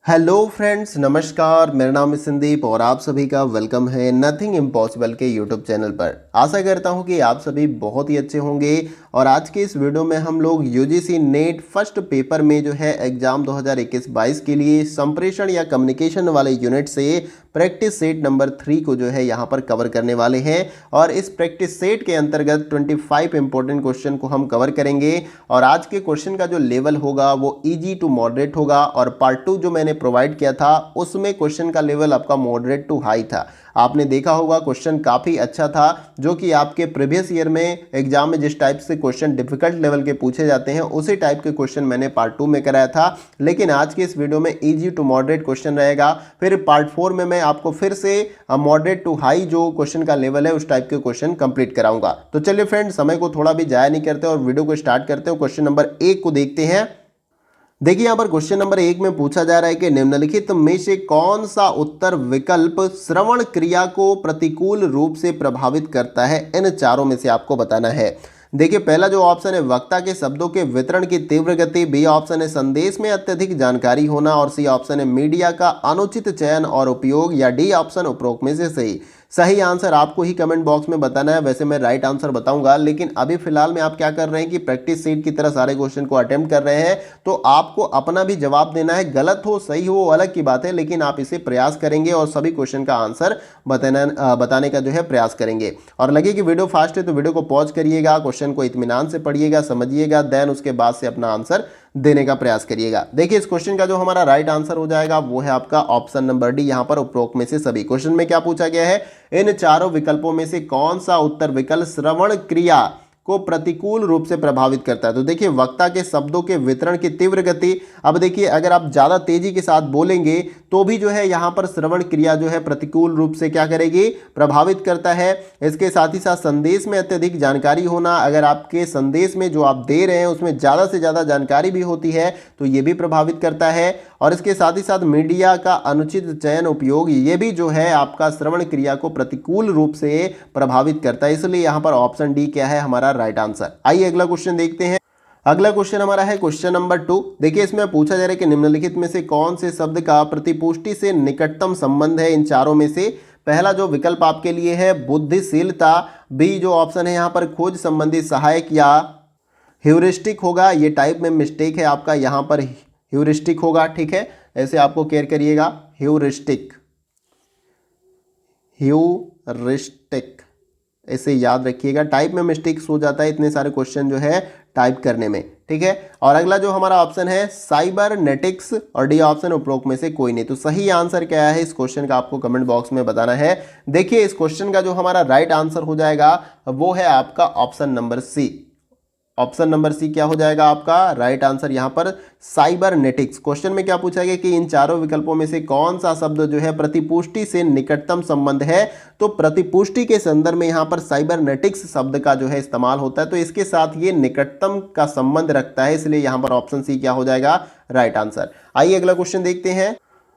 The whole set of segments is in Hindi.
हेलो फ्रेंड्स, नमस्कार। मेरा नाम है संदीप और आप सभी का वेलकम है नथिंग इम्पॉसिबल के यूट्यूब चैनल पर। आशा करता हूं कि आप सभी बहुत ही अच्छे होंगे। और आज के इस वीडियो में हम लोग यूजीसी नेट फर्स्ट पेपर में जो है एग्जाम 2021-22 के लिए संप्रेषण या कम्युनिकेशन वाले यूनिट से प्रैक्टिस सेट नंबर 3 को जो है यहाँ पर कवर करने वाले हैं। और इस प्रैक्टिस सेट के अंतर्गत 25 इंपॉर्टेंट क्वेश्चन को हम कवर करेंगे। और आज के क्वेश्चन का जो लेवल होगा वो इजी टू मॉडरेट होगा। और पार्ट 2 जो मैंने प्रोवाइड किया था उसमें क्वेश्चन का लेवल आपका मॉडरेट टू हाई था। आपने देखा होगा क्वेश्चन काफ़ी अच्छा था, जो कि आपके प्रीवियस ईयर में एग्जाम में जिस टाइप से क्वेश्चन डिफिकल्ट लेवल के पूछे जाते हैं उसी टाइप के क्वेश्चन मैंने पार्ट 2 में कराया था। लेकिन आज के इस वीडियो में इजी टू मॉडरेट क्वेश्चन रहेगा। फिर पार्ट 4 में मैं आपको फिर से मॉडरेट टू हाई जो क्वेश्चन का लेवल है उस टाइप के क्वेश्चन कंप्लीट कराऊंगा। तो चलिए फ्रेंड्स, समय को थोड़ा भी जाया नहीं करते और वीडियो को स्टार्ट करते हो। क्वेश्चन नंबर 1 को देखते हैं। देखिए यहाँ पर क्वेश्चन नंबर 1 में पूछा जा रहा है कि निम्नलिखित में से कौन सा उत्तर विकल्प श्रवण क्रिया को प्रतिकूल रूप से प्रभावित करता है। इन चारों में से आपको बताना है। देखिए पहला जो ऑप्शन है वक्ता के शब्दों के वितरण की तीव्र गति, बी ऑप्शन है संदेश में अत्यधिक जानकारी होना, और सी ऑप्शन है मीडिया का अनुचित चयन और उपयोग, या डी ऑप्शन उपरोक्त में से सही। सही आंसर आपको ही कमेंट बॉक्स में बताना है। वैसे मैं राइट आंसर बताऊंगा, लेकिन अभी फिलहाल में आप क्या कर रहे हैं कि प्रैक्टिस सीट की तरह सारे क्वेश्चन को अटेम्प्ट कर रहे हैं। तो आपको अपना भी जवाब देना है। गलत हो सही हो वो अलग की बात है, लेकिन आप इसे प्रयास करेंगे और सभी क्वेश्चन का आंसर बताने का जो है प्रयास करेंगे। और लगे कि वीडियो फास्ट है तो वीडियो को पॉज करिएगा, क्वेश्चन को इत्मीनान से पढ़िएगा, समझिएगा, देन उसके बाद से अपना आंसर देने का प्रयास करिएगा। देखिए इस क्वेश्चन का जो हमारा राइट आंसर हो जाएगा वो है आपका ऑप्शन नंबर डी, यहां पर उपरोक्त में से सभी। क्वेश्चन में क्या पूछा गया है, इन चारों विकल्पों में से कौन सा उत्तर विकल्प श्रवण क्रिया को प्रतिकूल रूप से प्रभावित करता है। तो देखिए वक्ता के शब्दों के वितरण की तीव्र गति, अब देखिए अगर आप ज्यादा तेजी के साथ बोलेंगे तो भी जो है यहां पर श्रवण क्रिया जो है प्रतिकूल रूप से क्या करेगी, प्रभावित करता है। इसके साथ ही साथ संदेश में अत्यधिक जानकारी होना, अगर आपके संदेश में जो आप दे रहे हैं उसमें ज्यादा से ज्यादा जानकारी भी होती है तो ये भी प्रभावित करता है। और इसके साथ ही साथ मीडिया का अनुचित चयन उपयोग, ये भी जो है आपका श्रवण क्रिया को प्रतिकूल रूप से प्रभावित करता है। इसलिए यहां पर ऑप्शन डी क्या है हमारा राइट आंसर। आइए अगला क्वेश्चन देखते हैं। अगला क्वेश्चन हमारा है क्वेश्चन नंबर 2। देखिए इसमें पूछा जा रहा है कि निम्नलिखित में से कौन से शब्द का प्रतिपुष्टि से निकटतम संबंध है। इन चारों में से पहला जो विकल्प आपके लिए है बुद्धिशीलता, बी जो ऑप्शन है यहां पर खोज संबंधी सहायक या ह्यूरिस्टिक होगा। ये टाइप में मिस्टेक है आपका, यहां पर ह्यूरिस्टिक होगा, ठीक है, ऐसे आपको केयर करिएगा। ह्यूरिस्टिक, ह्यूरिस्टिक ऐसे याद रखिएगा। टाइप में मिस्टेक्स हो जाता है इतने सारे क्वेश्चन जो है टाइप करने में, ठीक है। और अगला जो हमारा ऑप्शन है साइबरनेटिक्स, और डी ऑप्शन उपरोक्त में से कोई नहीं। तो सही आंसर क्या है इस क्वेश्चन का आपको कमेंट बॉक्स में बताना है। देखिए इस क्वेश्चन का जो हमारा राइट आंसर हो जाएगा वो है आपका option number C. Option number C क्या हो जाएगा आपका राइट आंसर यहां पर साइबरनेटिक्स। क्वेश्चन में क्या पूछा गया कि इन चारों विकल्पों में से कौन सा शब्द जो है प्रतिपुष्टि से निकटतम संबंध है। तो प्रतिपुष्टि के संदर्भ में यहां पर साइबरनेटिक्स शब्द का जो है इस्तेमाल होता है, तो इसके साथ ये निकटतम का संबंध रखता है, इसलिए यहां पर ऑप्शन सी क्या हो जाएगा राइट आंसर। आइए अगला क्वेश्चन देखते हैं।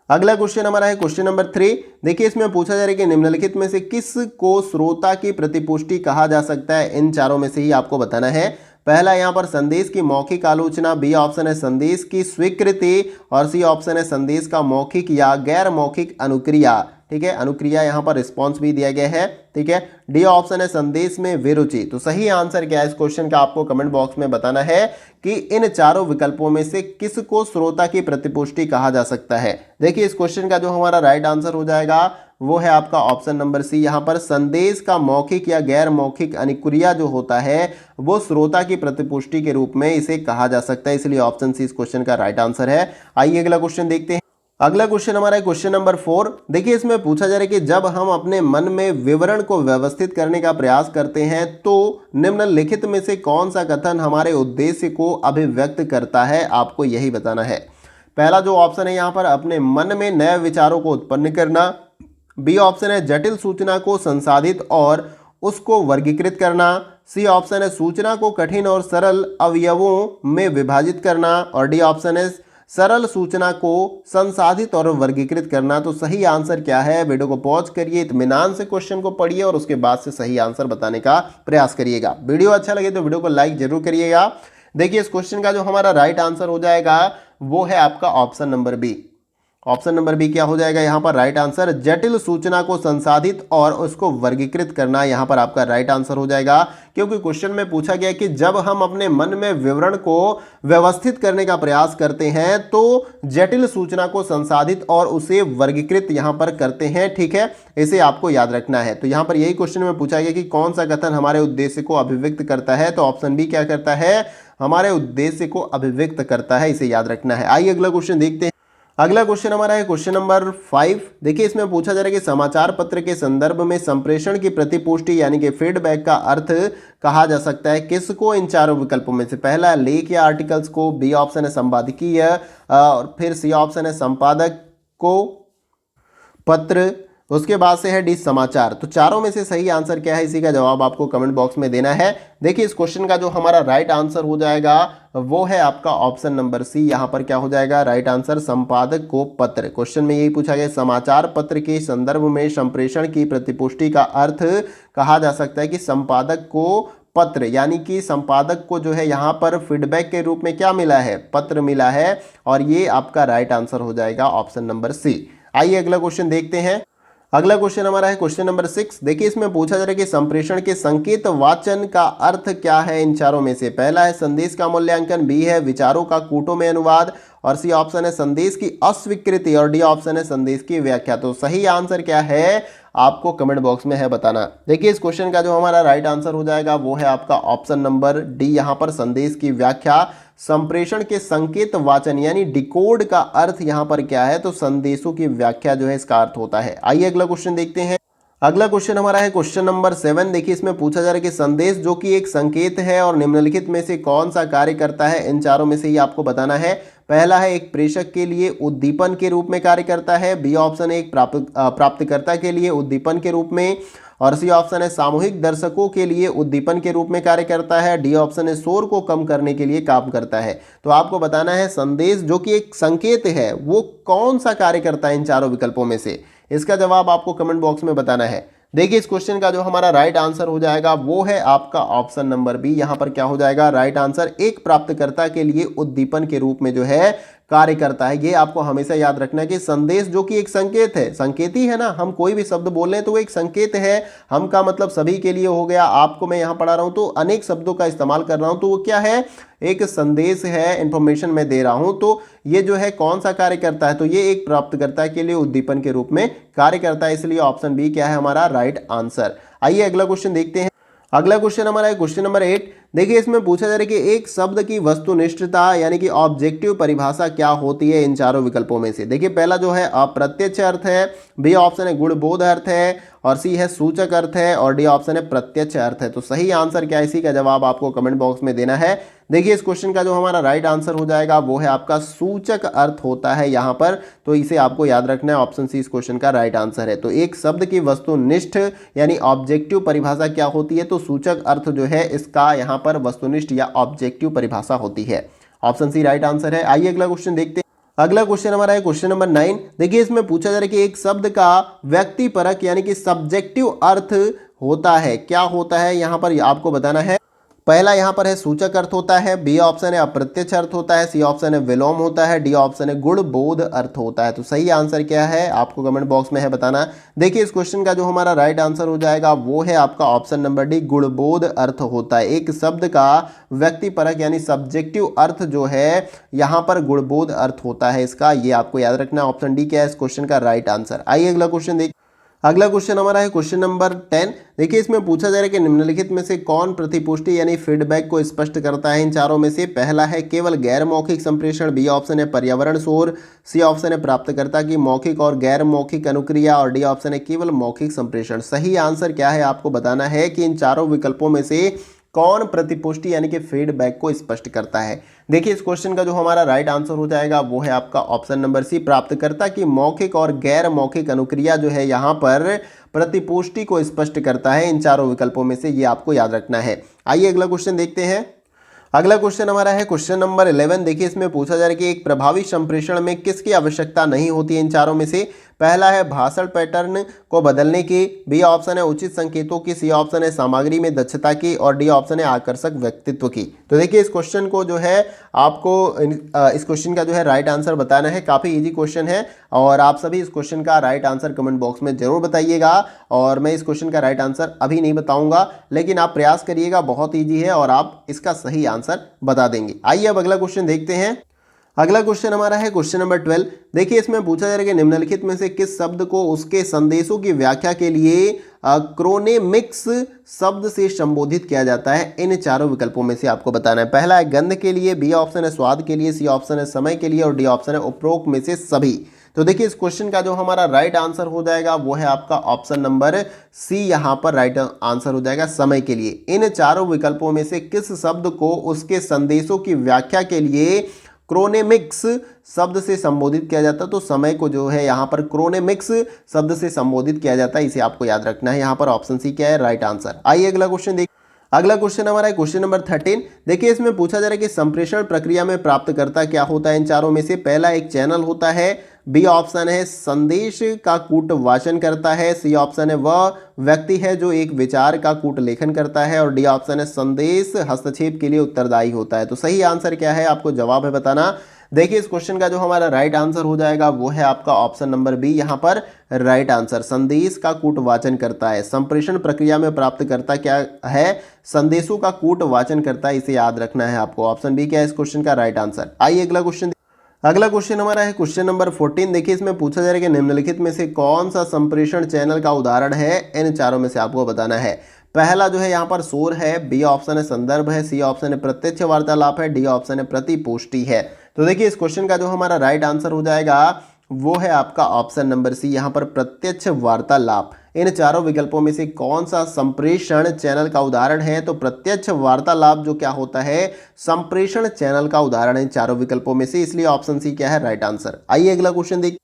अगला क्वेश्चन हमारा है क्वेश्चन नंबर 3। देखिए इसमें पूछा जा रहा है कि निम्नलिखित में से किस को श्रोता की प्रतिपुष्टि कहा जा सकता है। इन चारों में से ही आपको बताना है। पहला यहां पर संदेश की मौखिक आलोचना, बी ऑप्शन है संदेश की स्वीकृति, और सी ऑप्शन है संदेश का मौखिक या गैर मौखिक अनुक्रिया, ठीक है, अनुक्रिया यहां पर रिस्पॉन्स भी दिया गया है, ठीक है। डी ऑप्शन है संदेश में विरुचि। तो सही आंसर क्या है इस क्वेश्चन का आपको कमेंट बॉक्स में बताना है कि इन चारों विकल्पों में से किसको श्रोता की प्रतिपुष्टि कहा जा सकता है। देखिए इस क्वेश्चन का जो हमारा राइट आंसर हो जाएगा वो है आपका ऑप्शन नंबर सी। यहां पर संदेश का मौखिक या गैर मौखिक अनुक्रिया जो होता है वो श्रोता की प्रतिपुष्टि के रूप में इसे कहा जा सकता है, इसलिए ऑप्शन सी इस क्वेश्चन का राइट आंसर है। आइए अगला क्वेश्चन देखते हैं। अगला क्वेश्चन हमारा है क्वेश्चन नंबर 4। देखिए इसमें पूछा जा रहा है कि जब हम अपने मन में विवरण को व्यवस्थित करने का प्रयास करते हैं तो निम्नलिखित में से कौन सा कथन हमारे उद्देश्य को अभिव्यक्त करता है, आपको यही बताना है। पहला जो ऑप्शन है यहाँ पर अपने मन में नए विचारों को उत्पन्न करना, बी ऑप्शन है जटिल सूचना को संसाधित और उसको वर्गीकृत करना, सी ऑप्शन है सूचना को कठिन और सरल अवयवों में विभाजित करना, और डी ऑप्शन है सरल सूचना को संसाधित और वर्गीकृत करना। तो सही आंसर क्या है, वीडियो को पॉज करिए, इत्मीनान से क्वेश्चन को पढ़िए और उसके बाद से सही आंसर बताने का प्रयास करिएगा। वीडियो अच्छा लगे तो वीडियो को लाइक जरूर करिएगा। देखिए इस क्वेश्चन का जो हमारा राइट आंसर हो जाएगा वो है आपका option number B. Option number B क्या हो जाएगा यहाँ पर राइट आंसर, जटिल सूचना को संसाधित और उसको वर्गीकृत करना यहाँ पर आपका राइट आंसर हो जाएगा। क्योंकि क्वेश्चन में पूछा गया कि जब हम अपने मन में विवरण को व्यवस्थित करने का प्रयास करते हैं तो जटिल सूचना को संसाधित और उसे वर्गीकृत यहाँ पर करते हैं, ठीक है, इसे आपको याद रखना है। तो यहाँ पर यही क्वेश्चन में पूछा गया कि कौन सा कथन हमारे उद्देश्य को अभिव्यक्त करता है, तो ऑप्शन बी क्या करता है, हमारे उद्देश्य को अभिव्यक्त करता है, इसे याद रखना है। आइए अगला क्वेश्चन देखते हैं। अगला क्वेश्चन हमारा है क्वेश्चन नंबर 5। देखिए इसमें पूछा जा रहा है कि समाचार पत्र के संदर्भ में संप्रेषण की प्रतिपुष्टि यानी कि फीडबैक का अर्थ कहा जा सकता है किसको, इन चारों विकल्पों में से। पहला लेख या आर्टिकल्स को, बी ऑप्शन है संपादकीय, और फिर सी ऑप्शन है संपादक को, पत्र, उसके बाद से है डी समाचार। तो चारों में से सही आंसर क्या है, इसी का जवाब आपको कमेंट बॉक्स में देना है। देखिए इस क्वेश्चन का जो हमारा राइट आंसर हो जाएगा वो है आपका ऑप्शन नंबर सी। यहाँ पर क्या हो जाएगा राइट आंसर, संपादक को पत्र। क्वेश्चन में यही पूछा गया, समाचार पत्र के संदर्भ में संप्रेषण की प्रतिपुष्टि का अर्थ कहा जा सकता है कि संपादक को पत्र, यानी कि संपादक को जो है यहाँ पर फीडबैक के रूप में क्या मिला है, पत्र मिला है, और ये आपका राइट आंसर हो जाएगा ऑप्शन नंबर सी। आइए अगला क्वेश्चन देखते हैं। अगला क्वेश्चन हमारा है क्वेश्चन नंबर 6। देखिए इसमें पूछा जा रहा है कि संप्रेषण के संकेत वाचन का अर्थ क्या है इन चारों में से। पहला है संदेश का मूल्यांकन, बी है विचारों का कूटों में अनुवाद, और सी ऑप्शन है संदेश की अस्वीकृति, और डी ऑप्शन है संदेश की व्याख्या। तो सही आंसर क्या है आपको कमेंट बॉक्स में है बताना। देखिए इस क्वेश्चन का जो हमारा राइट आंसर हो जाएगा वो है आपका ऑप्शन नंबर डी, यहाँ पर संदेश की व्याख्या। संप्रेषण के संकेत वाचन यानी डिकोड का अर्थ यहाँ पर क्या है, तो संदेशों की व्याख्या जो है इसका अर्थ होता है। आइए अगला क्वेश्चन देखते हैं। अगला क्वेश्चन हमारा है क्वेश्चन नंबर 7। देखिए इसमें पूछा जा रहा है कि संदेश जो कि एक संकेत है और निम्नलिखित में से कौन सा कार्य करता है, इन चारों में से ही आपको बताना है। पहला है एक प्रेषक के लिए उद्दीपन के रूप में कार्य करता है, बी ऑप्शन है एक प्राप्तकर्ता के लिए उद्दीपन के रूप में, और सी ऑप्शन है सामूहिक दर्शकों के लिए उद्दीपन के रूप में कार्य करता है, डी ऑप्शन है शोर को कम करने के लिए काम करता है। तो आपको बताना है संदेश जो कि एक संकेत है वो कौन सा कार्य करता है इन चारों विकल्पों में से। इसका जवाब आपको कमेंट बॉक्स में बताना है। देखिए इस क्वेश्चन का जो हमारा राइट आंसर हो जाएगा वो है आपका ऑप्शन नंबर बी। यहाँ पर क्या हो जाएगा राइट आंसर, एक प्राप्तकर्ता के लिए उद्दीपन के रूप में जो है कार्य करता है। ये आपको हमेशा याद रखना है कि संदेश जो कि एक संकेत है, संकेती है ना, हम कोई भी शब्द बोल रहे हैं तो वो एक संकेत है। हम का मतलब सभी के लिए हो गया, आपको मैं यहाँ पढ़ा रहा हूँ तो अनेक शब्दों का इस्तेमाल कर रहा हूँ, तो वो क्या है, एक संदेश है, इंफॉर्मेशन मैं दे रहा हूँ। तो ये जो है कौन सा कार्य करता है, तो ये एक प्राप्तकर्ता के लिए उद्दीपन के रूप में कार्य करता है, इसलिए ऑप्शन बी क्या है हमारा राइट आंसर। आइए अगला क्वेश्चन देखते हैं। अगला क्वेश्चन हमारा है क्वेश्चन नंबर 8। देखिए इसमें पूछा जा रहा है कि एक शब्द की वस्तुनिष्ठता यानी कि ऑब्जेक्टिव परिभाषा क्या होती है इन चारों विकल्पों में से। देखिए पहला जो है अप्रत्यक्ष अर्थ है, बी ऑप्शन है गुणबोध अर्थ है, और सी है सूचक अर्थ है, और डी ऑप्शन है प्रत्यक्ष अर्थ है। तो सही आंसर क्या है, इसी का जवाब आपको कमेंट बॉक्स में देना है। देखिए इस क्वेश्चन का जो हमारा राइट आंसर हो जाएगा वो है आपका सूचक अर्थ होता है यहाँ पर, तो इसे आपको याद रखना है, ऑप्शन सी इस क्वेश्चन का राइट आंसर है। तो एक शब्द की वस्तुनिष्ठ यानी ऑब्जेक्टिव परिभाषा क्या होती है, तो सूचक अर्थ जो है इसका यहाँ पर वस्तुनिष्ठ या ऑब्जेक्टिव परिभाषा होती है। ऑप्शन सी राइट आंसर है। आइए अगला क्वेश्चन देखते हैं। अगला क्वेश्चन हमारा है क्वेश्चन नंबर 9। देखिए इसमें पूछा जा रहा है कि एक शब्द का व्यक्तिपरक यानी कि सब्जेक्टिव अर्थ होता है, क्या होता है यहाँ पर आपको बताना है। पहला यहाँ पर है सूचक अर्थ होता है, बी ऑप्शन है अप्रत्यक्ष अर्थ होता है, सी ऑप्शन है विलोम होता है, डी ऑप्शन है गुणबोध अर्थ होता है। तो सही आंसर क्या है आपको कमेंट बॉक्स में है बताना। देखिए इस क्वेश्चन का जो हमारा राइट आंसर हो जाएगा वो है आपका ऑप्शन नंबर डी, गुणबोध अर्थ होता है। एक शब्द का व्यक्तिपरक यानी सब्जेक्टिव अर्थ जो है यहाँ पर गुणबोध अर्थ होता है इसका, ये आपको याद रखना है। ऑप्शन डी क्या है इस क्वेश्चन का राइट आंसर। आइए अगला क्वेश्चन देखिए। अगला क्वेश्चन हमारा है क्वेश्चन नंबर 10। देखिए इसमें पूछा जा रहा है कि निम्नलिखित में से कौन प्रतिपुष्टि यानी फीडबैक को स्पष्ट करता है इन चारों में से। पहला है केवल गैर मौखिक संप्रेषण, बी ऑप्शन है पर्यावरण शोर, सी ऑप्शन है प्राप्तकर्ता की मौखिक और गैर मौखिक अनुक्रिया, और डी ऑप्शन है केवल मौखिक संप्रेषण। सही आंसर क्या है आपको बताना है कि इन चारों विकल्पों में से कौन प्रतिपुष्टि यानी कि फीडबैक को स्पष्ट करता है। देखिए इस क्वेश्चन का जो हमारा राइट आंसर हो जाएगा वो है आपका ऑप्शन नंबर सी, प्राप्तकर्ता की मौखिक और गैर मौखिक अनुक्रिया जो है यहाँ पर प्रतिपुष्टि को स्पष्ट करता है इन चारों विकल्पों में से, ये आपको याद रखना है। आइए अगला क्वेश्चन देखते हैं। अगला क्वेश्चन हमारा है क्वेश्चन नंबर 11। देखिए इसमें पूछा जा रहा है कि एक प्रभावी संप्रेषण में किसकी आवश्यकता नहीं होती है इन चारों में से। पहला है भाषण पैटर्न को बदलने की, बी ऑप्शन है उचित संकेतों की, सी ऑप्शन है सामग्री में दक्षता की और डी ऑप्शन है आकर्षक व्यक्तित्व की। तो देखिए इस क्वेश्चन को जो है आपको इस क्वेश्चन का जो है राइट आंसर बताना है। काफ़ी इजी क्वेश्चन है और आप सभी इस क्वेश्चन का राइट आंसर कमेंट बॉक्स में जरूर बताइएगा। और मैं इस क्वेश्चन का राइट आंसर अभी नहीं बताऊंगा, लेकिन आप प्रयास करिएगा, बहुत ईजी है और आप इसका सही आंसर बता देंगे। आइए अब अगला क्वेश्चन देखते हैं। अगला क्वेश्चन हमारा है क्वेश्चन नंबर 12। देखिए इसमें पूछा जा रहा है कि निम्नलिखित में से किस शब्द को उसके संदेशों की व्याख्या के लिए क्रोनेमिक्स शब्द से संबोधित किया जाता है। इन चारों विकल्पों में से आपको बताना है। पहला है गंध के लिए, बी ऑप्शन है स्वाद के लिए, सी ऑप्शन है समय के लिए और डी ऑप्शन है उपरोक्त में से सभी। तो देखिए इस क्वेश्चन का जो हमारा राइट आंसर हो जाएगा वो है आपका ऑप्शन नंबर सी, यहाँ पर राइट आंसर हो जाएगा समय के लिए। इन चारों विकल्पों में से किस शब्द को उसके संदेशों की व्याख्या के लिए क्रोनेमिक्स शब्द से संबोधित किया जाता है? तो समय को जो है यहाँ पर क्रोनेमिक्स शब्द से संबोधित किया जाता है, इसे आपको याद रखना है। यहाँ पर ऑप्शन सी क्या है राइट आंसर। आइए अगला क्वेश्चन देखिए। अगला क्वेश्चन हमारा है क्वेश्चन नंबर 13। देखिए इसमें पूछा जा रहा है कि संप्रेषण प्रक्रिया में प्राप्तकर्ता क्या होता है इन चारों में से? पहला एक चैनल होता है, बी ऑप्शन है संदेश का कूट वाचन करता है, सी ऑप्शन है वह व्यक्ति है जो एक विचार का कूट लेखन करता है और डी ऑप्शन है संदेश हस्तक्षेप के लिए उत्तरदायी होता है। तो सही आंसर क्या है, आपको जवाब है बताना। देखिए इस क्वेश्चन का जो हमारा राइट आंसर हो जाएगा वो है आपका ऑप्शन नंबर बी, यहाँ पर राइट आंसर संदेश का कूट वाचन करता है। संप्रेषण प्रक्रिया में प्राप्त करता क्या है? संदेशों का कूट वाचन करता है, इसे याद रखना है आपको। ऑप्शन बी क्या है इस क्वेश्चन का राइट आंसर। आइए अगला क्वेश्चन। अगला क्वेश्चन हमारा है क्वेश्चन नंबर 14। देखिए इसमें पूछा जा रहा है कि निम्नलिखित में से कौन सा संप्रेषण चैनल का उदाहरण है? इन चारों में से आपको बताना है। पहला जो है यहाँ पर शोर है, बी ऑप्शन है संदर्भ है, सी ऑप्शन है प्रत्यक्ष वार्तालाप है, डी ऑप्शन है प्रतिपुष्टि है। तो देखिए इस क्वेश्चन का जो हमारा राइट आंसर हो जाएगा वो है आपका ऑप्शन नंबर सी, यहाँ पर प्रत्यक्ष वार्तालाप। इन चारों विकल्पों में से कौन सा संप्रेषण चैनल का उदाहरण है? तो प्रत्यक्ष वार्तालाप जो क्या होता है, संप्रेषण चैनल का उदाहरण है इन चारों विकल्पों में से, इसलिए ऑप्शन सी क्या है राइट आंसर। आइए अगला क्वेश्चन देखिए।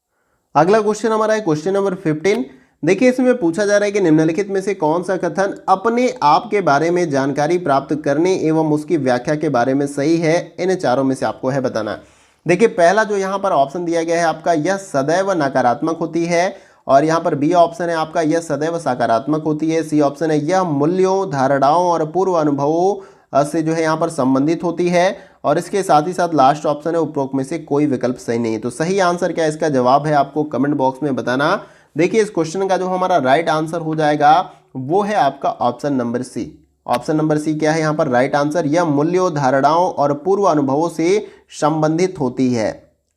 अगला क्वेश्चन हमारा है क्वेश्चन नंबर 15। देखिए इसमें पूछा जा रहा है कि निम्नलिखित में से कौन सा कथन अपने आप के बारे में जानकारी प्राप्त करने एवं उसकी व्याख्या के बारे में सही है? इन चारों में से आपको है बताना। देखिए पहला जो यहाँ पर ऑप्शन दिया गया है आपका, यह सदैव नकारात्मक होती है और यहाँ पर बी ऑप्शन है आपका यह सदैव सकारात्मक होती है, सी ऑप्शन है यह मूल्यों धारणाओं और पूर्व अनुभवों से जो है यहाँ पर संबंधित होती है और इसके साथ ही साथ लास्ट ऑप्शन है उपरोक्त में से कोई विकल्प सही नहीं है। तो सही आंसर क्या है, इसका जवाब है आपको कमेंट बॉक्स में बताना। देखिए इस क्वेश्चन का जो हमारा राइट आंसर हो जाएगा वो है आपका option number C. Option number C क्या है यहाँ पर राइट आंसर, यह मूल्यों धारणाओं और पूर्व अनुभवों से संबंधित होती है,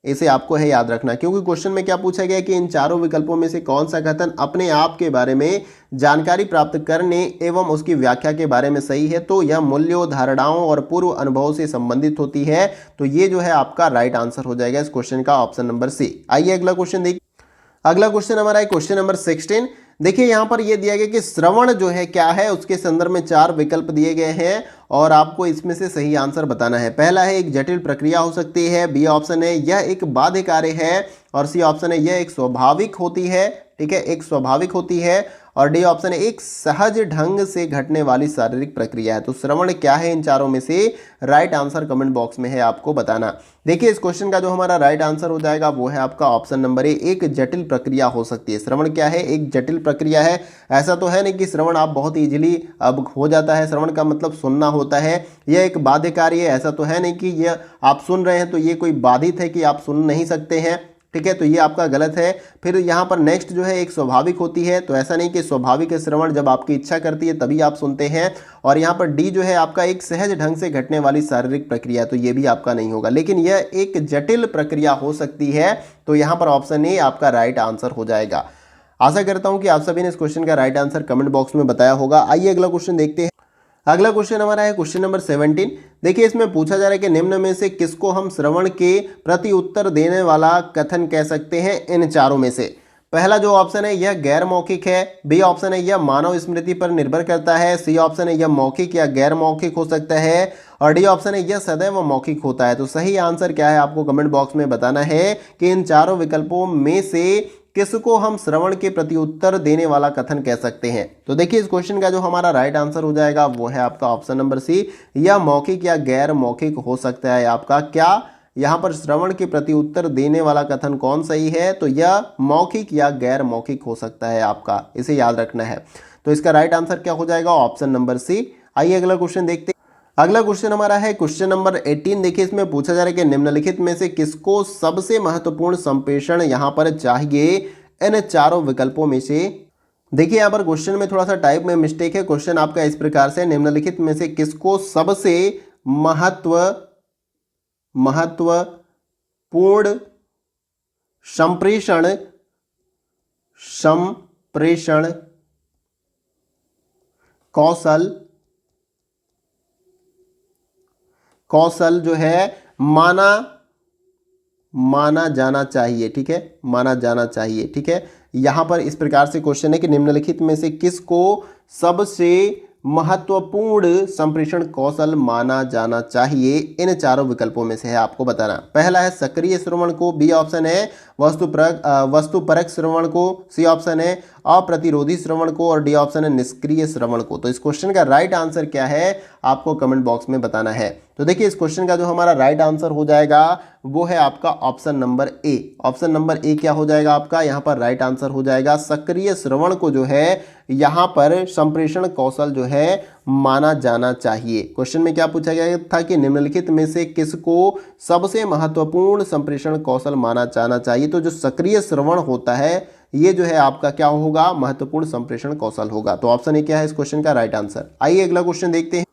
इसे आपको है याद रखना। क्योंकि क्वेश्चन में क्या पूछा गया कि इन चारों विकल्पों में से कौन सा कथन अपने आप के बारे में जानकारी प्राप्त करने एवं उसकी व्याख्या के बारे में सही है? तो यह मूल्यों धारणाओं और पूर्व अनुभवों से संबंधित होती है। तो ये जो है आपका राइट आंसर हो जाएगा इस क्वेश्चन का ऑप्शन नंबर सी। आइए अगला क्वेश्चन देखिए। अगला क्वेश्चन हमारा है क्वेश्चन नंबर 16। देखिए यहाँ पर यह दिया गया कि श्रवण जो है क्या है, उसके संदर्भ में 4 विकल्प दिए गए हैं और आपको इसमें से सही आंसर बताना है। पहला है एक जटिल प्रक्रिया हो सकती है, बी ऑप्शन है यह एक बाध्य कार्य है और सी ऑप्शन है यह एक स्वाभाविक होती है, ठीक है, एक स्वाभाविक होती है और डी ऑप्शन है एक सहज ढंग से घटने वाली शारीरिक प्रक्रिया है। तो श्रवण क्या है इन चारों में से? राइट आंसर कमेंट बॉक्स में है आपको बताना। देखिए इस क्वेश्चन का जो हमारा राइट आंसर हो जाएगा वो है आपका ऑप्शन नंबर ए, एक जटिल प्रक्रिया हो सकती है। श्रवण क्या है, एक जटिल प्रक्रिया है। ऐसा तो है नहीं कि श्रवण आप बहुत इजीली अब हो जाता है, श्रवण का मतलब सुनना होता है। यह एक बाध्य कार्य है, ऐसा तो है नहीं कि यह आप सुन रहे हैं तो ये कोई बाधित है कि आप सुन नहीं सकते हैं, ठीक है, तो ये आपका गलत है। फिर यहाँ पर नेक्स्ट जो है एक स्वाभाविक होती है, तो ऐसा नहीं कि स्वाभाविक श्रवण जब आपकी इच्छा करती है तभी आप सुनते हैं। और यहाँ पर डी जो है आपका एक सहज ढंग से घटने वाली शारीरिक प्रक्रिया, तो ये भी आपका नहीं होगा, लेकिन यह एक जटिल प्रक्रिया हो सकती है। तो यहाँ पर ऑप्शन ए आपका राइट आंसर हो जाएगा। आशा करता हूँ कि आप सभी ने इस क्वेश्चन का राइट आंसर कमेंट बॉक्स में बताया होगा। आइए अगला क्वेश्चन देखते हैं। अगला क्वेश्चन हमारा है क्वेश्चन नंबर 17। देखिए इसमें पूछा जा रहा है कि निम्न में से किसको हम श्रवण के प्रति उत्तर देने वाला कथन कह सकते हैं इन चारों में से? पहला जो ऑप्शन है यह गैर मौखिक है, बी ऑप्शन है यह मानव स्मृति पर निर्भर करता है, सी ऑप्शन है यह मौखिक या गैर मौखिक हो सकता है और डी ऑप्शन है यह सदैव मौखिक होता है। तो सही आंसर क्या है आपको कमेंट बॉक्स में बताना है कि इन चारों विकल्पों में से किसको हम श्रवण के प्रति उत्तर देने वाला कथन कह सकते हैं? तो देखिए इस क्वेश्चन का जो हमारा राइट आंसर हो जाएगा वो है आपका ऑप्शन नंबर सी, यह मौखिक या गैर मौखिक हो सकता है। आपका क्या यहाँ पर श्रवण के प्रति उत्तर देने वाला कथन कौन सही है, तो यह मौखिक या गैर मौखिक हो सकता है आपका, इसे याद रखना है। तो इसका राइट आंसर क्या हो जाएगा, ऑप्शन नंबर सी। आइए अगला क्वेश्चन देखते हैं। अगला क्वेश्चन हमारा है क्वेश्चन नंबर 18। देखिए इसमें पूछा जा रहा है कि निम्नलिखित में से किसको सबसे महत्वपूर्ण संप्रेषण यहाँ पर चाहिए इन चारों विकल्पों में से। देखिए यहाँ पर क्वेश्चन में थोड़ा सा टाइप में मिस्टेक है। क्वेश्चन आपका इस प्रकार से, निम्नलिखित में से किसको सबसे महत्वपूर्ण संप्रेषण कौशल जो है माना जाना चाहिए। ठीक है, माना जाना चाहिए। ठीक है, यहां पर इस प्रकार से क्वेश्चन है कि निम्नलिखित में से किसको सबसे महत्वपूर्ण संप्रेषण कौशल माना जाना चाहिए, इन चारों विकल्पों में से है आपको बताना। पहला है सक्रिय श्रवण को, बी ऑप्शन है वस्तुपरक श्रवण को, सी ऑप्शन है अप्रतिरोधी श्रवण को, और डी ऑप्शन है निष्क्रिय श्रवण को। तो इस क्वेश्चन का राइट आंसर क्या है आपको कमेंट बॉक्स में बताना है। तो देखिए इस क्वेश्चन का जो हमारा राइट आंसर हो जाएगा वो है आपका option number A. Option number A क्या हो जाएगा आपका, यहाँ पर राइट आंसर हो जाएगा सक्रिय श्रवण को जो है यहाँ पर संप्रेषण कौशल जो है माना जाना चाहिए। क्वेश्चन में क्या पूछा गया था कि निम्नलिखित में से किसको सबसे महत्वपूर्ण संप्रेषण कौशल माना जाना चाहिए। तो जो सक्रिय श्रवण होता है ये जो है आपका क्या होगा, महत्वपूर्ण संप्रेषण कौशल होगा। तो ऑप्शन ए क्या है इस क्वेश्चन का राइट आंसर। आइए अगला क्वेश्चन देखते हैं।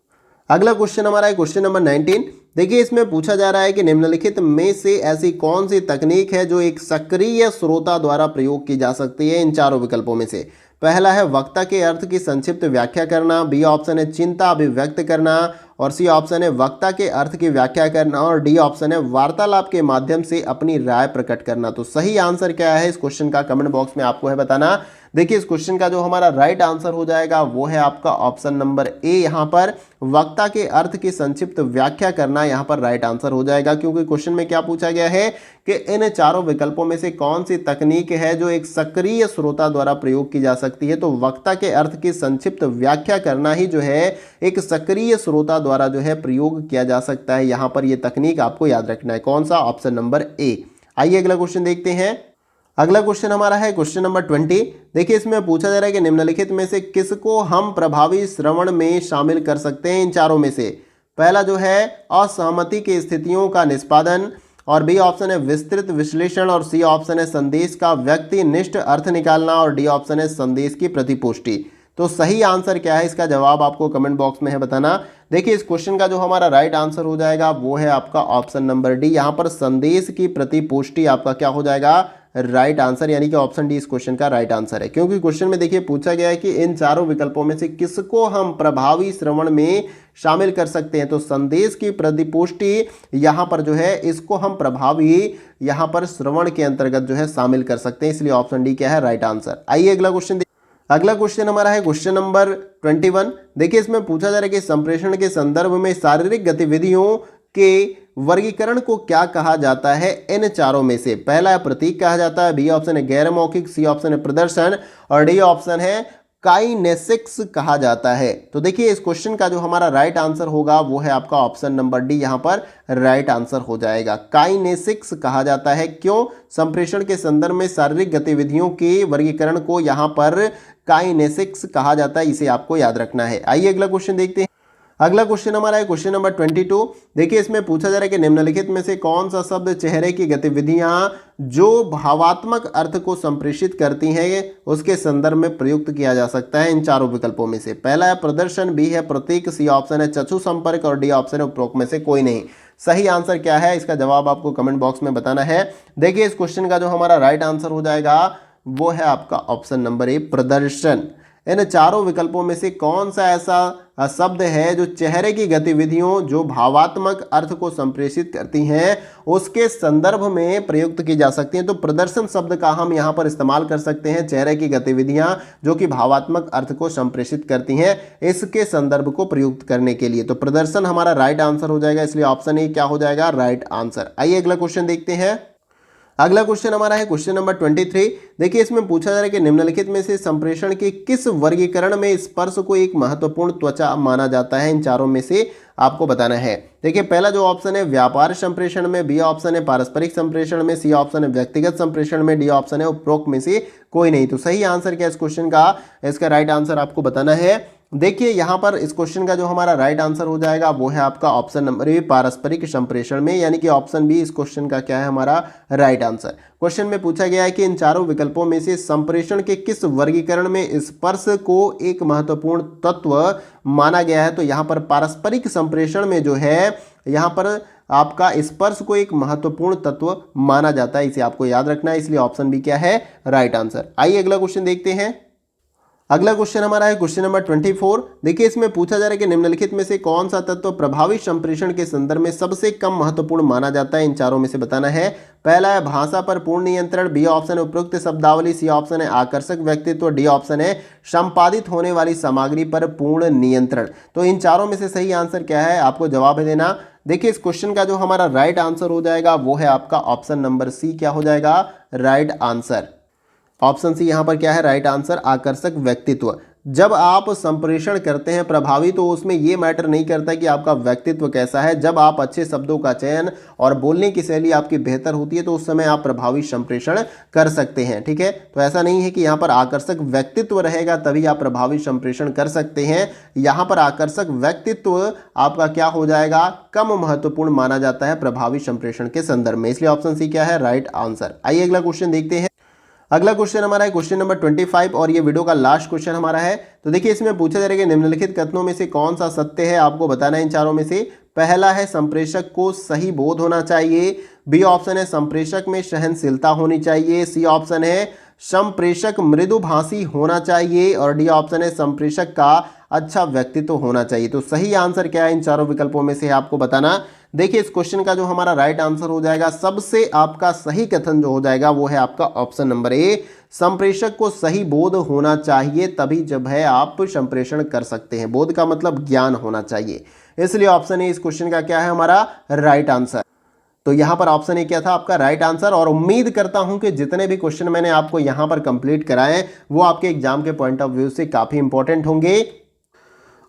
अगला क्वेश्चन हमारा है क्वेश्चन नंबर 19। देखिए इसमें पूछा जा रहा है कि निम्नलिखित में से ऐसी कौन सी तकनीक है जो एक सक्रिय श्रोता द्वारा प्रयोग की जा सकती है इन चारों विकल्पों में से। पहला है वक्ता के अर्थ की संक्षिप्त व्याख्या करना, बी ऑप्शन है चिंता अभिव्यक्त करना, और सी ऑप्शन है वक्ता के अर्थ की व्याख्या करना, और डी ऑप्शन है वार्तालाप के माध्यम से अपनी राय प्रकट करना। तो सही आंसर क्या है इस क्वेश्चन का कमेंट बॉक्स में आपको है बताना। देखिए इस क्वेश्चन का जो हमारा राइट आंसर हो जाएगा वो है आपका ऑप्शन नंबर ए। यहाँ पर वक्ता के अर्थ की संक्षिप्त व्याख्या करना यहाँ पर राइट आंसर हो जाएगा, क्योंकि क्वेश्चन में क्या पूछा गया है कि इन चारों विकल्पों में से कौन सी तकनीक है जो एक सक्रिय श्रोता द्वारा प्रयोग की जा सकती है। तो वक्ता के अर्थ की संक्षिप्त व्याख्या करना ही जो है एक सक्रिय श्रोता द्वारा जो है प्रयोग किया जा सकता है। यहाँ पर यह तकनीक आपको याद रखना है, कौन सा, ऑप्शन नंबर ए। आइए अगला क्वेश्चन देखते हैं। अगला क्वेश्चन हमारा है क्वेश्चन नंबर 20। देखिए इसमें पूछा जा रहा है कि निम्नलिखित में से किसको हम प्रभावी श्रवण में शामिल कर सकते हैं इन चारों में से। पहला जो है असहमति की स्थितियों का निष्पादन, और बी ऑप्शन है विस्तृत विश्लेषण, और सी ऑप्शन है संदेश का व्यक्तिनिष्ठ अर्थ निकालना, और डी ऑप्शन है संदेश की प्रतिपुष्टि। तो सही आंसर क्या है इसका जवाब आपको कमेंट बॉक्स में है बताना। देखिए इस क्वेश्चन का जो हमारा राइट आंसर हो जाएगा वो है आपका ऑप्शन नंबर डी। यहाँ पर संदेश की प्रतिपुष्टि आपका क्या हो जाएगा, राइट आंसर, यानी कि ऑप्शन डी इस क्वेश्चन का राइट आंसर है। क्योंकि क्वेश्चन में देखिए पूछा गया है कि इन चारों विकल्पों में से किसको हम प्रभावी श्रवण में शामिल कर सकते हैं। तो संदेश की प्रतिपुष्टि यहाँ पर जो है इसको हम प्रभावी यहाँ पर श्रवण के अंतर्गत जो है शामिल कर सकते हैं, इसलिए ऑप्शन डी क्या है राइट आंसर। आइए अगला क्वेश्चन। अगला क्वेश्चन हमारा है क्वेश्चन नंबर 21। देखिए इसमें पूछा जा रहा है कि संप्रेषण के संदर्भ में शारीरिक गतिविधियों के वर्गीकरण को क्या कहा जाता है इन चारों में से। पहला है प्रतीक कहा जाता है, बी ऑप्शन है गैर मौखिक, सी ऑप्शन है प्रदर्शन, और डी ऑप्शन है काइनेसिक्स कहा जाता है। तो देखिए इस क्वेश्चन का जो हमारा राइट आंसर होगा वो है आपका ऑप्शन नंबर डी, यहाँ पर राइट आंसर हो जाएगा। काइनेसिक्स कहा जाता है, क्यों, संप्रेषण के संदर्भ में शारीरिक गतिविधियों के वर्गीकरण को यहाँ पर काइनेसिक्स कहा जाता है, इसे आपको याद रखना है। आइए अगला क्वेश्चन देखते हैं। अगला क्वेश्चन हमारा है क्वेश्चन नंबर 22। देखिए इसमें पूछा जा रहा है कि निम्नलिखित में से कौन सा शब्द चेहरे की गतिविधियां जो भावात्मक अर्थ को संप्रेषित करती हैं उसके संदर्भ में प्रयुक्त किया जा सकता है इन चारों विकल्पों में से। पहला है प्रदर्शन, बी है प्रतीक, सी ऑप्शन है चक्षु संपर्क, और डी ऑप्शन है उपरोक्त में से कोई नहीं। सही आंसर क्या है इसका जवाब आपको कमेंट बॉक्स में बताना है। देखिए इस क्वेश्चन का जो हमारा राइट आंसर हो जाएगा वो है आपका ऑप्शन नंबर ए, प्रदर्शन। इन चारों विकल्पों में से कौन सा ऐसा शब्द है जो चेहरे की गतिविधियों जो भावात्मक अर्थ को संप्रेषित करती हैं उसके संदर्भ में प्रयुक्त की जा सकती हैं। तो प्रदर्शन शब्द का हम यहाँ पर इस्तेमाल कर सकते हैं चेहरे की गतिविधियां जो कि भावात्मक अर्थ को संप्रेषित करती हैं इसके संदर्भ को प्रयुक्त करने के लिए। तो प्रदर्शन हमारा राइट आंसर हो जाएगा, इसलिए ऑप्शन ए क्या हो जाएगा, राइट आंसर। आइए अगला क्वेश्चन देखते हैं। अगला क्वेश्चन हमारा है क्वेश्चन नंबर 23। देखिए इसमें पूछा जा रहा है कि निम्नलिखित में से संप्रेषण के किस वर्गीकरण में स्पर्श को एक महत्वपूर्ण त्वचा माना जाता है, इन चारों में से आपको बताना है। देखिए पहला जो ऑप्शन है व्यापार संप्रेषण में, बी ऑप्शन है पारस्परिक संप्रेषण में, सी ऑप्शन है व्यक्तिगत संप्रेषण में, डी ऑप्शन है उपरोक्त में से कोई नहीं। तो सही आंसर क्या है इस क्वेश्चन का, इसका राइट आंसर आपको बताना है। देखिए यहाँ पर इस क्वेश्चन का जो हमारा राइट आंसर हो जाएगा वो है आपका ऑप्शन नंबर ए पारस्परिक संप्रेषण में, यानी कि ऑप्शन बी इस क्वेश्चन का क्या है हमारा राइट आंसर। क्वेश्चन में पूछा गया है कि इन चारों विकल्पों में से संप्रेषण के किस वर्गीकरण में स्पर्श को एक महत्वपूर्ण तत्व माना गया है। तो यहाँ पर पारस्परिक संप्रेषण में जो है यहाँ पर आपका स्पर्श को एक महत्वपूर्ण तत्व माना जाता है, इसे आपको याद रखना है, इसलिए ऑप्शन बी क्या है राइट आंसर। आइए अगला क्वेश्चन देखते हैं। अगला क्वेश्चन हमारा है क्वेश्चन नंबर 24। देखिए इसमें पूछा जा रहा है कि निम्नलिखित में से कौन सा तत्व प्रभावी संप्रेषण के संदर्भ में सबसे कम महत्वपूर्ण माना जाता है, इन चारों में से बताना है। पहला है भाषा पर पूर्ण नियंत्रण, बी ऑप्शन है उपरोक्त शब्दावली, सी ऑप्शन है आकर्षक व्यक्तित्व, डी ऑप्शन है संपादित होने वाली सामग्री पर पूर्ण नियंत्रण। तो इन चारों में से सही आंसर क्या है, आपको जवाब देना। देखिए इस क्वेश्चन का जो हमारा राइट आंसर हो जाएगा वो है आपका ऑप्शन नंबर सी, क्या हो जाएगा राइट आंसर। ऑप्शन सी यहाँ पर क्या है राइट आंसर, आकर्षक व्यक्तित्व। जब आप संप्रेषण करते हैं प्रभावी तो उसमें यह मैटर नहीं करता कि आपका व्यक्तित्व कैसा है। जब आप अच्छे शब्दों का चयन और बोलने की शैली आपकी बेहतर होती है तो उस समय आप प्रभावी संप्रेषण कर सकते हैं, ठीक है। तो ऐसा नहीं है कि यहाँ पर आकर्षक व्यक्तित्व रहेगा तभी आप प्रभावी संप्रेषण कर सकते हैं। यहाँ पर आकर्षक व्यक्तित्व आपका क्या हो जाएगा, कम महत्वपूर्ण माना जाता है प्रभावी संप्रेषण के संदर्भ में, इसलिए ऑप्शन सी क्या है राइट आंसर। आइए अगला क्वेश्चन देखते हैं। अगला क्वेश्चन हमारा है क्वेश्चन नंबर 25 और ये वीडियो का लास्ट क्वेश्चन हमारा है। तो देखिए इसमें पूछा जा रहा है कि निम्नलिखित कथनों में से कौन सा सत्य है, आपको बताना है इन चारों में से। पहला है संप्रेषक को सही बोध होना चाहिए, बी ऑप्शन है संप्रेषक में सहनशीलता होनी चाहिए, सी ऑप्शन है संप्रेषक मृदुभाषी होना चाहिए और डी ऑप्शन है संप्रेषक का अच्छा व्यक्तित्व होना चाहिए। तो सही आंसर क्या है इन चारों विकल्पों में से आपको बताना। देखिए इस क्वेश्चन का जो हमारा राइट आंसर हो जाएगा, सबसे आपका सही कथन जो हो जाएगा वो है आपका ऑप्शन नंबर ए, संप्रेषक को सही बोध होना चाहिए तभी जब है आप संप्रेषण कर सकते हैं। बोध का मतलब ज्ञान होना चाहिए, इसलिए ऑप्शन ए इस क्वेश्चन का क्या है हमारा राइट आंसर। तो यहाँ पर ऑप्शन ए क्या था आपका राइट आंसर। और उम्मीद करता हूं कि जितने भी क्वेश्चन मैंने आपको यहाँ पर कंप्लीट कराए वो आपके एग्जाम के पॉइंट ऑफ व्यू से काफी इंपॉर्टेंट होंगे।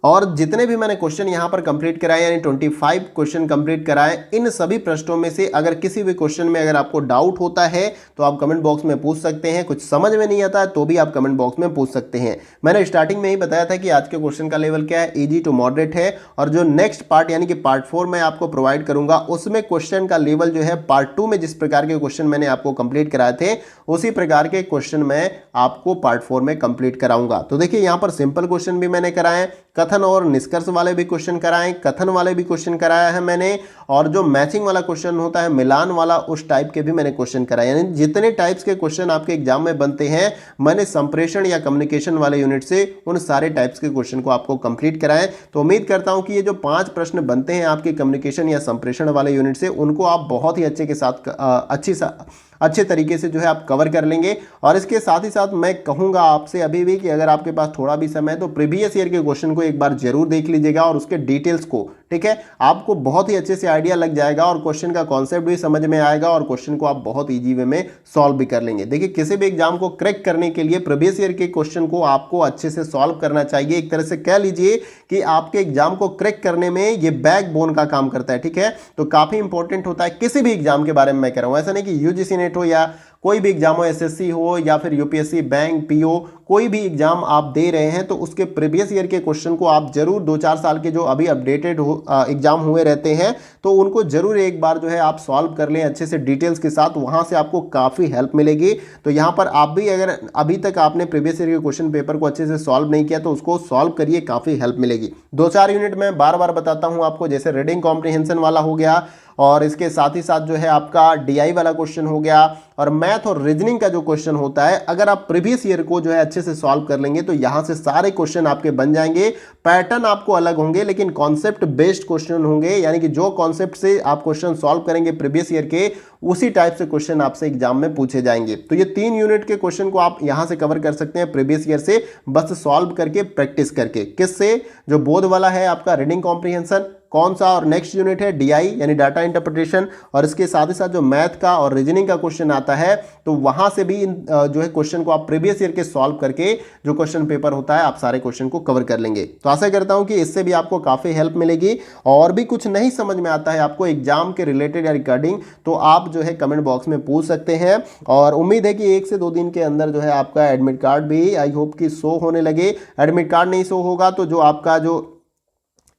और जितने भी मैंने क्वेश्चन यहाँ पर कंप्लीट कराए यानी 25 क्वेश्चन कंप्लीट कराए, इन सभी प्रश्नों में से अगर किसी भी क्वेश्चन में अगर आपको डाउट होता है तो आप कमेंट बॉक्स में पूछ सकते हैं। कुछ समझ में नहीं आता है तो भी आप कमेंट बॉक्स में पूछ सकते हैं। मैंने स्टार्टिंग में ही बताया था कि आज के क्वेश्चन का लेवल क्या है, ईजी टू मॉडरेट है। और जो नेक्स्ट पार्ट यानी कि पार्ट 4 मैं आपको प्रोवाइड करूंगा उसमें क्वेश्चन का लेवल जो है पार्ट 2 में जिस प्रकार के क्वेश्चन मैंने आपको कंप्लीट कराए थे उसी प्रकार के क्वेश्चन मैं आपको पार्ट 4 में कंप्लीट कराऊंगा। तो देखिए यहाँ पर सिंपल क्वेश्चन भी मैंने कराए, कथन और निष्कर्ष वाले भी क्वेश्चन कराए, कथन वाले भी क्वेश्चन कराया है मैंने, और जो मैचिंग वाला क्वेश्चन होता है मिलान वाला उस टाइप के भी मैंने क्वेश्चन कराए। यानी जितने टाइप्स के क्वेश्चन आपके एग्जाम में बनते हैं मैंने संप्रेषण या कम्युनिकेशन वाले यूनिट से उन सारे टाइप्स के क्वेश्चन को आपको कंप्लीट कराए। तो उम्मीद करता हूं कि ये जो 5 प्रश्न बनते हैं आपके कम्युनिकेशन या संप्रेषण वाले यूनिट से उनको आप बहुत ही अच्छे के साथ अच्छे तरीके से जो है आप कवर कर लेंगे। और इसके साथ ही साथ मैं कहूंगा आपसे अभी भी कि अगर आपके पास थोड़ा भी समय है तो प्रीवियस ईयर के क्वेश्चन को एक बार जरूर देख लीजिएगा और उसके डिटेल्स को, ठीक है, आपको बहुत ही अच्छे से आइडिया लग जाएगा और क्वेश्चन का कॉन्सेप्ट भी समझ में आएगा और क्वेश्चन को आप बहुत ईजी वे में सॉल्व भी कर लेंगे। देखिए किसी भी एग्जाम को क्रैक करने के लिए प्रीवियस ईयर के क्वेश्चन को आपको अच्छे से सॉल्व करना चाहिए। एक तरह से कह लीजिए कि आपके एग्जाम को क्रैक करने में ये बैकबोन का काम करता है, ठीक है। तो काफी इंपॉर्टेंट होता है किसी भी एग्जाम के बारे में मैं कह रहा हूं, ऐसा नहीं कि यूजीसी नेट हो या कोई भी एग्जाम हो, एसएससी हो या फिर यूपीएससी, बैंक, पीओ, कोई भी एग्जाम आप दे रहे हैं तो उसके प्रीवियस ईयर के क्वेश्चन को आप जरूर 2-4 साल के जो अभी अपडेटेड एग्जाम हुए रहते हैं तो उनको जरूर एक बार जो है आप सॉल्व कर लें अच्छे से डिटेल्स के साथ, वहां से आपको काफी हेल्प मिलेगी। तो यहां पर आप भी अगर अभी तक आपने प्रीवियस ईयर के क्वेश्चन पेपर को अच्छे से सॉल्व नहीं किया तो उसको सॉल्व करिए, काफी हेल्प मिलेगी। 2-4 यूनिट में बार बार बताता हूं आपको, जैसे रीडिंग कॉम्प्रिहेंशन वाला हो गया और इसके साथ ही साथ जो है आपका डीआई वाला क्वेश्चन हो गया और मैथ और रीजनिंग का जो क्वेश्चन होता है अगर आप प्रीवियस ईयर को जो है अच्छे से सॉल्व कर लेंगे तो यहां से सारे क्वेश्चन आपके बन जाएंगे। पैटर्न आपको अलग होंगे लेकिन कॉन्सेप्ट बेस्ड क्वेश्चन होंगे, यानी कि जो कॉन्सेप्ट से आप क्वेश्चन सॉल्व करेंगे प्रीवियस ईयर के उसी टाइप से क्वेश्चन आपसे एग्जाम में पूछे जाएंगे। तो ये 3 यूनिट के क्वेश्चन को आप यहां से कवर कर सकते हैं प्रीवियस ईयर से, बस सॉल्व करके प्रैक्टिस करके। किससे? जो बोध वाला है आपका रीडिंग कॉम्प्रिहेंशन, कौन सा, और नेक्स्ट यूनिट है DI यानी डाटा इंटरप्रिटेशन, और इसके साथ ही साथ जो मैथ का और रीजनिंग का क्वेश्चन आता है तो वहां से भी जो है क्वेश्चन को आप प्रीवियस ईयर के सॉल्व करके जो क्वेश्चन पेपर होता है आप सारे क्वेश्चन को कवर कर लेंगे। तो आशा करता हूं कि इससे भी आपको काफी हेल्प मिलेगी। और भी कुछ नहीं समझ में आता है आपको एग्जाम के रिलेटेड या रिगार्डिंग, तो आप जो है कमेंट बॉक्स में पूछ सकते हैं। और उम्मीद है कि 1 से 2 दिन के अंदर जो है आपका एडमिट कार्ड भी आई होप कि शो होने लगे। एडमिट कार्ड नहीं शो होगा तो जो आपका जो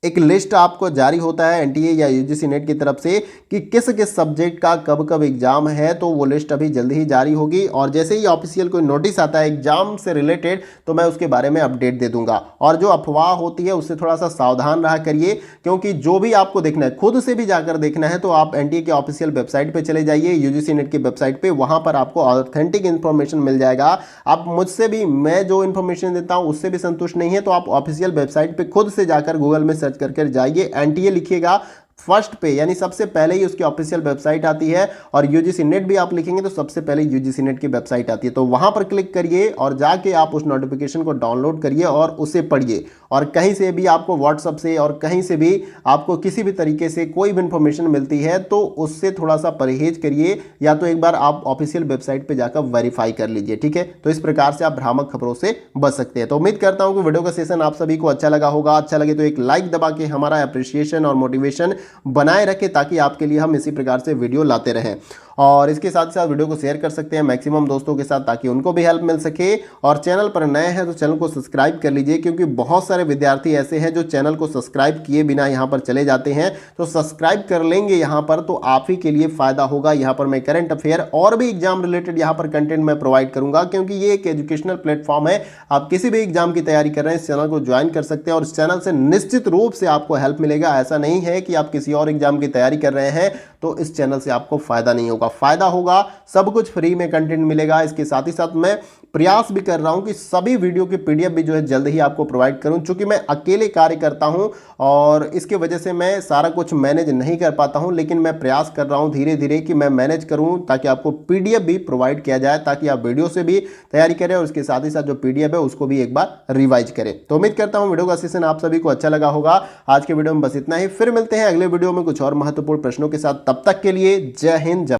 एक लिस्ट आपको जारी होता है NTA या UGC नेट की तरफ से कि किस किस सब्जेक्ट का कब कब एग्जाम है, तो वो लिस्ट अभी जल्दी ही जारी होगी। और जैसे ही ऑफिशियल कोई नोटिस आता है एग्जाम से रिलेटेड तो मैं उसके बारे में अपडेट दे दूंगा। और जो अफवाह होती है उससे थोड़ा सा सावधान रहा करिए, क्योंकि जो भी आपको देखना है खुद से भी जाकर देखना है तो आप NTA के ऑफिशियल वेबसाइट पर चले जाइए, UGC नेट की वेबसाइट पर, वहां पर आपको ऑथेंटिक इन्फॉर्मेशन मिल जाएगा। आप मुझसे भी, मैं जो इन्फॉर्मेशन देता हूं उससे भी संतुष्ट नहीं है तो आप ऑफिशियल वेबसाइट पर खुद से जाकर गूगल में सर्च करके जाइए, NTA लिखिएगा फर्स्ट पे, यानी सबसे पहले ही उसकी ऑफिशियल वेबसाइट आती है। और UGC नेट भी आप लिखेंगे तो सबसे पहले UGC नेट की वेबसाइट आती है, तो वहां पर क्लिक करिए और जाके आप उस नोटिफिकेशन को डाउनलोड करिए और उसे पढ़िए। और कहीं से भी आपको व्हाट्सएप से और कहीं से भी आपको किसी भी तरीके से कोई भी इंफॉर्मेशन मिलती है तो उससे थोड़ा सा परहेज करिए, या तो एक बार आप ऑफिशियल वेबसाइट पर जाकर वेरीफाई कर लीजिए, ठीक है। तो इस प्रकार से आप भ्रामक खबरों से बच सकते हैं। तो उम्मीद करता हूं कि वीडियो का सेशन आप सभी को अच्छा लगा होगा। अच्छा लगे तो एक लाइक दबा के हमारा अप्रिसिएशन और मोटिवेशन बनाए रखें, ताकि आपके लिए हम इसी प्रकार से वीडियो लाते रहें। और इसके साथ साथ वीडियो को शेयर कर सकते हैं मैक्सिमम दोस्तों के साथ, ताकि उनको भी हेल्प मिल सके। और चैनल पर नए हैं तो चैनल को सब्सक्राइब कर लीजिए, क्योंकि बहुत सारे विद्यार्थी ऐसे हैं जो चैनल को सब्सक्राइब किए बिना यहां पर चले जाते हैं। तो सब्सक्राइब कर लेंगे यहां पर तो आप ही के लिए फायदा होगा। यहां पर मैं करंट अफेयर और भी एग्जाम रिलेटेड यहां पर कंटेंट मैं प्रोवाइड करूंगा, क्योंकि ये एक एजुकेशनल प्लेटफॉर्म है। आप किसी भी एग्जाम की तैयारी कर रहे हैं इस चैनल को ज्वाइन कर सकते हैं और इस चैनल से निश्चित रूप से आपको हेल्प मिलेगा। ऐसा नहीं है कि आप किसी और एग्जाम की तैयारी कर रहे हैं तो इस चैनल से आपको फायदा नहीं होगा, फायदा होगा। सब कुछ फ्री में कंटेंट मिलेगा। इसके साथ ही साथ मैं प्रयास भी कर रहा हूं कि सभी वीडियो की PDF भी जो है जल्द ही आपको प्रोवाइड करूं, क्योंकि मैं अकेले कार्य करता हूं और इसके वजह से मैं सारा कुछ मैनेज नहीं कर पाता हूं। लेकिन मैं प्रयास कर रहा हूं धीरे धीरे कि मैं मैनेज करूं, ताकि आपको PDF भी प्रोवाइड किया जाए, ताकि आप वीडियो से भी तैयारी करें और उसके साथ ही साथ जो PDF है उसको भी एक बार रिवाइज करें। तो उम्मीद करता हूं वीडियो का सेशन आप सभी को अच्छा लगा होगा। आज के वीडियो में बस इतना ही, फिर मिलते हैं अगले वीडियो में कुछ और महत्वपूर्ण प्रश्नों के साथ। तब तक के लिए जय हिंद।